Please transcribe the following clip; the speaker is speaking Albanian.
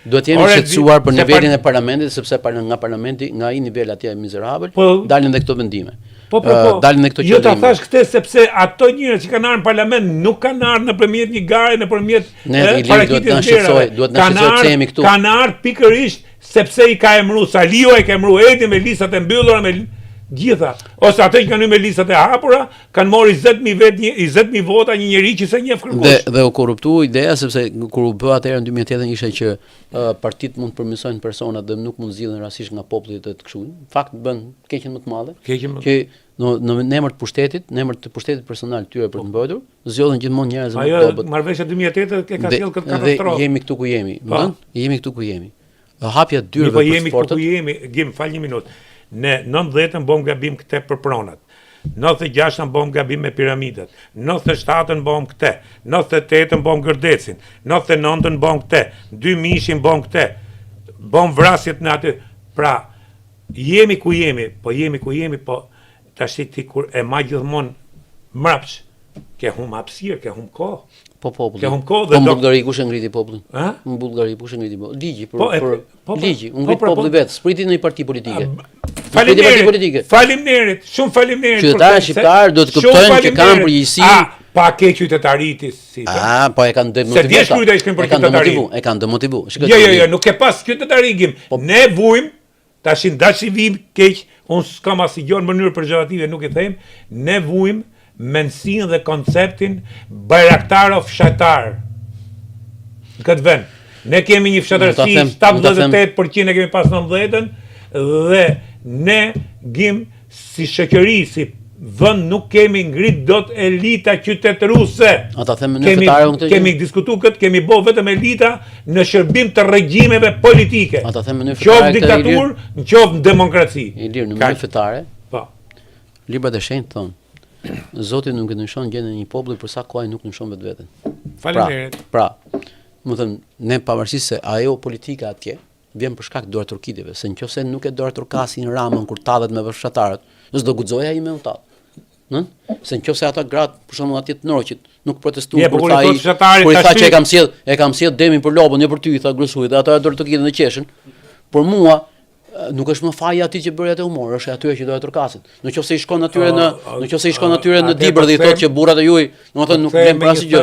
Duhet jemi shqetësuar për nivelin e parlamentit, sepse nga parlamenti, nga ai nivel atje mizerabël, dalin dhe këto vendime. Dalin dhe këto qëllime. Jo ta thash këtë sepse ato njerëz që kanë ardhur në parlament nuk kanë ardhur nëpërmjet një gare, nëpërmjet parakitjes së duhet na shqetësojë pse jemi këtu. Kanë ardhur pikërisht sepse i ka emëruar Saliu, i ka emëruar Edi me listat e mbyllura me gjitha, ose ato që kanë me listat e hapura, kanë marrë 20.000 vota një njerëz që se njeh kërkues. Dhe u korruptua ideja sepse kur u bë atëherë në 2008 ishte që partitë mund të përmirësojnë personat dhe nuk mund zgjidhen rastisht nga populli të kështu. Në fakt bën keqen më të madhe. Që në emër të pushtetit, në emër të pushtetit personal tyre për të mbrojtur, zgjodhen gjithmonë njerëz më të dobët. Ajo marrëveshja 2008 ka sjellë këtë katastrofë. Dhe jemi këtu ku jemi. Jemi këtu ku jemi. Hapja dyrëve për jemi këtu ku jemi, Gim, fal një minutë. Ne 90-ën bëm gabim këtë për pronat. 96-ën bëm gabim me piramidat. 97-ën bëm këtë. 98-ën bëm gërdecin. 99-ën bëm këtë. 2000-shin bëm këtë. Bëm vrasjet në aty. Pra, jemi ku jemi, po tash ti kur e ma gjithmonë mrapsh, ke hum hapësirë, ke hum kohë. Po popullin. Ke hum kohë dhe në Bullgari kush e ngriti popullin? Në Bullgari kush e ngriti popullin? Ligji ligji, u ngrit populli vet, spriti në një parti politike. Faleminderit, shumë faleminderit. Qytetarët shqiptar do të kuptojnë që kanë përgjegjësi. Pa ke qytetaritë si. Po e kanë demotivuar. Se dish kujt ai shkën për qytetarinë. E kanë demotivuar. Jo, nuk e pas qytetarinë. Ne vujm tash ndashi vim keq, unë s'kam asnjë në mënyrë pejorative, nuk e them, ne vujm mendsinë dhe konceptin bajraktarov fshatar. Në këtë vend. Ne kemi një fshatarësi 78% e kemi pas 90-ën dhe ne Gim si shoqëri, si vend nuk kemi ngrit dot elita qytetëruse. Ata them në fetare kemi diskutuar këtë, kemi bë vetëm elita në shërbim të regjimeve politike. Ata them në fetare. Qoftë diktaturë, qoftë demokraci. Ilir në mënyrë fetare. Po. Librat e shenjtë thonë Zoti nuk e ndryshon gjendjen e një populli për sa kohë ai nuk ndryshon vetveten. Faleminderit. Pra, më thënë, ne pavarësisht se ajo politika atje vjen për shkak të dorë turkideve, se nëse nuk e dorë turkasin Ramën kur tadhet me fshatarët, s'do guxoja ai me u tadh. Se nëse ata gratë për shembull atje të Norqit nuk protestuan kur i tha që e kam sjell demin për lopën, jo për ty, i tha grësuj, dhe ata e dorë turkidën në qeshin. Por mua nuk është më faji atij që bëri atë humor, është atyre që doja turkasin. Nëse i shkon atyre në Dibër dhe i thotë që burrat e juaj, domethënë nuk vlen për asgjë.